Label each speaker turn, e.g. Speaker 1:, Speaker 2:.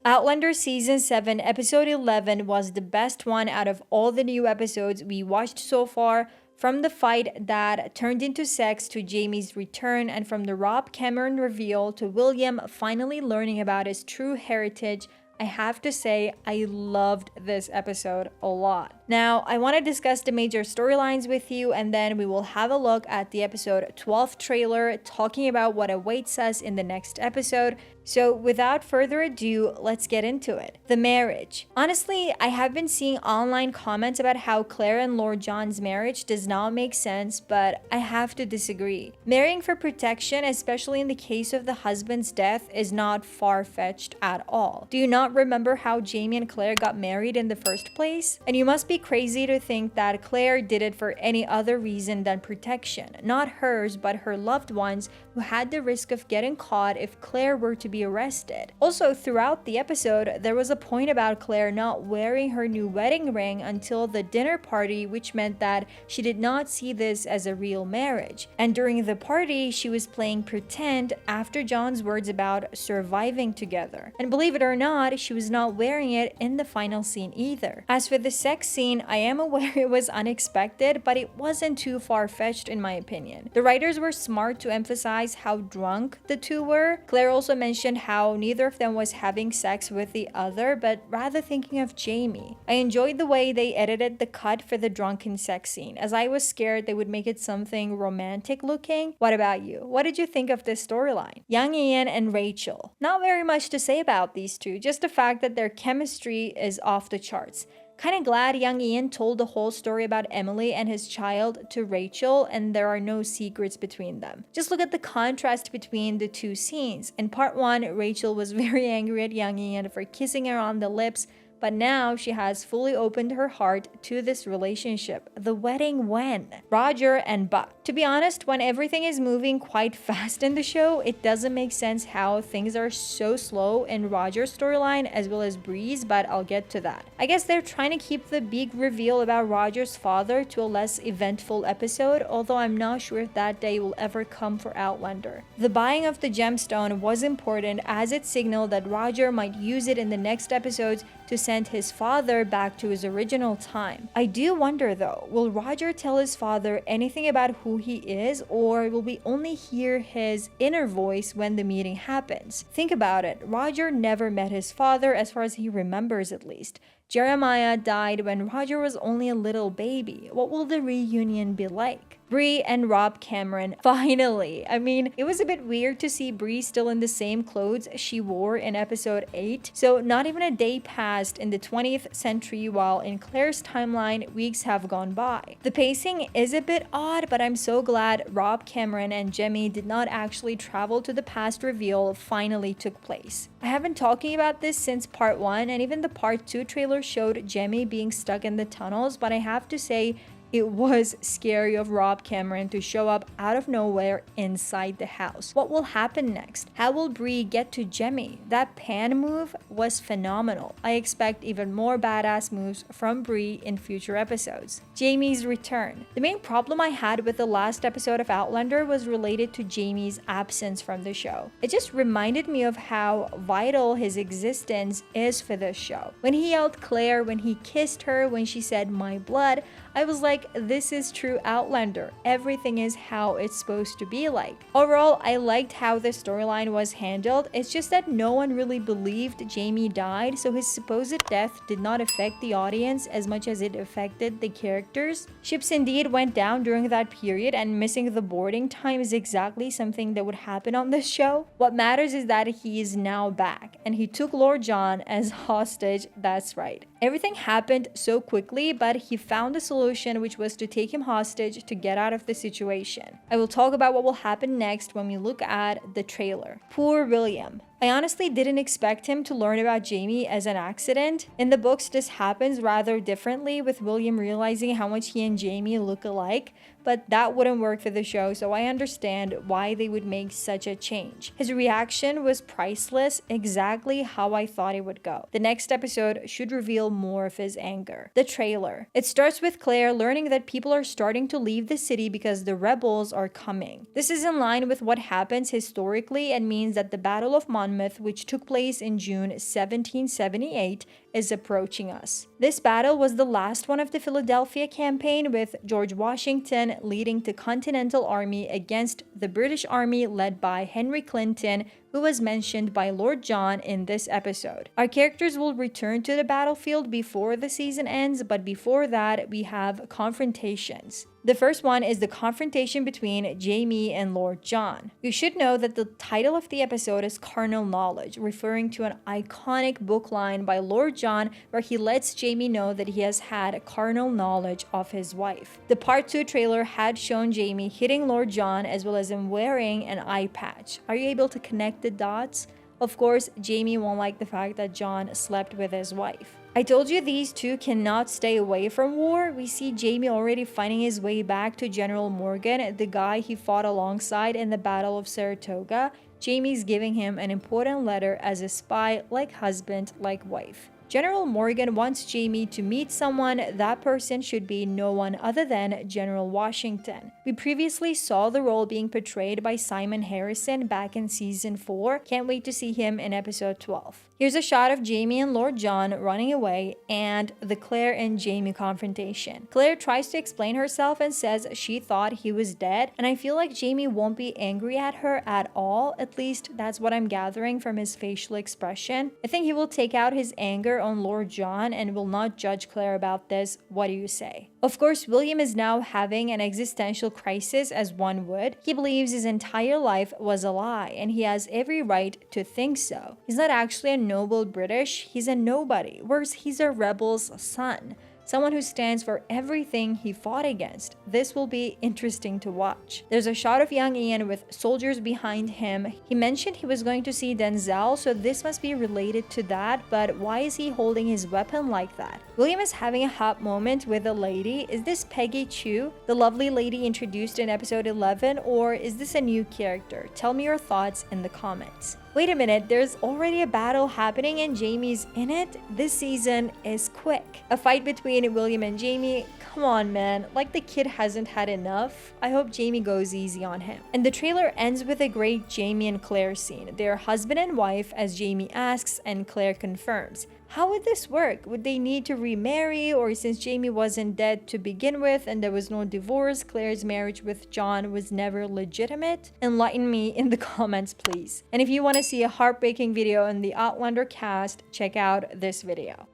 Speaker 1: Outlander Season 7, Episode 11 was the best one out of all the new episodes we watched so far, from the fight that turned into sex to Jamie's return, and from the Rob Cameron reveal to William finally learning about his true heritage. I have to say, I loved this episode a lot. Now, I want to discuss the major storylines with you, and then we will have a look at the episode 12 trailer, talking about what awaits us in the next episode. So without further ado, let's get into it. The marriage. Honestly, I have been seeing online comments about how Claire and Lord John's marriage does not make sense, but I have to disagree. Marrying for protection, especially in the case of the husband's death, is not far-fetched at all. Do you not remember how Jamie and Claire got married in the first place? And you must be crazy to think that Claire did it for any other reason than protection. Not hers, but her loved ones, who had the risk of getting caught if Claire were to be arrested. Also, throughout the episode, there was a point about Claire not wearing her new wedding ring until the dinner party, which meant that she did not see this as a real marriage. And during the party, she was playing pretend after John's words about surviving together. And believe it or not, she was not wearing it in the final scene either. As for the sex scene, I am aware it was unexpected, but it wasn't too far-fetched in my opinion. The writers were smart to emphasize how drunk the two were. Claire also mentioned how neither of them was having sex with the other, but rather thinking of Jamie. I enjoyed the way they edited the cut for the drunken sex scene, as I was scared they would make it something romantic looking. What about you? What did you think of this storyline? Young Ian and Rachel. Not very much to say about these two, just the fact that their chemistry is off the charts. Kinda glad young Ian told the whole story about Emily and his child to Rachel, and there are no secrets between them. Just look at the contrast between the two scenes. In part 1, Rachel was very angry at young Ian for kissing her on the lips, but now she has fully opened her heart to this relationship. The wedding when? Roger and Buck. To be honest, when everything is moving quite fast in the show, it doesn't make sense how things are so slow in Roger's storyline as well as Bree's, but I'll get to that. I guess they're trying to keep the big reveal about Roger's father to a less eventful episode, although I'm not sure if that day will ever come for Outlander. The buying of the gemstone was important as it signaled that Roger might use it in the next episodes to send his father back to his original time. I do wonder though, will Roger tell his father anything about who he is, or will we only hear his inner voice when the meeting happens? Think about it, Roger never met his father as far as he remembers at least. Jeremiah died when Roger was only a little baby. What will the reunion be like? Bree and Rob Cameron, finally. I mean, it was a bit weird to see Bree still in the same clothes she wore in episode 8, so not even a day passed in the 20th century, while in Claire's timeline, weeks have gone by. The pacing is a bit odd, but I'm so glad Rob Cameron and Jemmy did not actually travel to the past reveal finally took place. I have been talking about this since part 1, and even the part 2 trailer showed Jemmy being stuck in the tunnels, but I have to say, it was scary of Rob Cameron to show up out of nowhere inside the house. What will happen next? How will Bree get to Jemmy? That pan move was phenomenal. I expect even more badass moves from Bree in future episodes. Jamie's return. The main problem I had with the last episode of Outlander was related to Jamie's absence from the show. It just reminded me of how vital his existence is for this show. When he yelled Claire, when he kissed her, when she said my blood, I was like, this is true Outlander. Everything is how it's supposed to be like. Overall, I liked how the storyline was handled. It's just that no one really believed Jamie died, so his supposed death did not affect the audience as much as it affected the characters. Ships indeed went down during that period, and missing the boarding time is exactly something that would happen on this show. What matters is that he is now back, and he took Lord John as hostage. That's right. Everything happened so quickly, but he found a solution, which was to take him hostage to get out of the situation. I will talk about what will happen next when we look at the trailer. Poor William. I honestly didn't expect him to learn about Jamie as an accident. In the books, this happens rather differently, with William realizing how much he and Jamie look alike. but that wouldn't work for the show, so I understand why they would make such a change. His reaction was priceless, exactly how I thought it would go. The next episode should reveal more of his anger. The trailer. It starts with Claire learning that people are starting to leave the city because the rebels are coming. This is in line with what happens historically and means that the Battle of Monmouth, which took place in June 1778, is approaching us. This battle was the last one of the Philadelphia campaign, with George Washington leading the Continental Army against the British Army led by Henry Clinton, who was mentioned by Lord John in this episode. Our characters will return to the battlefield before the season ends, but before that, we have confrontations. The first one is the confrontation between Jaime and Lord John. You should know that the title of the episode is Carnal Knowledge, referring to an iconic book line by Lord John where he lets Jaime know that he has had carnal knowledge of his wife. The Part 2 trailer had shown Jaime hitting Lord John as well as him wearing an eye patch. Are you able to connect the dots? Of course, Jaime won't like the fact that John slept with his wife. I told you these two cannot stay away from war. We see Jaime already finding his way back to General Morgan, the guy he fought alongside in the Battle of Saratoga. Jaime's giving him an important letter as a spy, like husband, like wife. General Morgan wants Jaime to meet someone. That person should be no one other than General Washington. We previously saw the role being portrayed by Simon Harrison back in season 4. Can't wait to see him in episode 12. Here's a shot of Jaime and Lord John running away and the Claire and Jaime confrontation. Claire tries to explain herself and says she thought he was dead, and I feel like Jaime won't be angry at her at all. At least that's what I'm gathering from his facial expression. I think he will take out his anger on Lord John and will not judge Claire about this. What do you say? Of course, William is now having an existential crisis, as one would. He believes his entire life was a lie, and he has every right to think so. He's not actually a noble British, he's a nobody, whereas he's a rebel's son. Someone who stands for everything he fought against. This will be interesting to watch. There's a shot of young Ian with soldiers behind him. He mentioned he was going to see Denzel, so this must be related to that, but why is he holding his weapon like that? William is having a hot moment with a lady. Is this Peggy Chu, the lovely lady introduced in episode 11, or is this a new character? Tell me your thoughts in the comments. Wait a minute, there's already a battle happening and Jaime's in it? This season is quick. A fight between William and Jaime? Come on, man. Like the kid hasn't had enough. I hope Jaime goes easy on him. And the trailer ends with a great Jaime and Claire scene. They're husband and wife, as Jaime asks and Claire confirms. How would this work? Would they need to remarry, or since Jaime wasn't dead to begin with and there was no divorce, Claire's marriage with John was never legitimate? Enlighten me in the comments, please. And if you want to see a heartbreaking video on the Outlander cast, check out this video.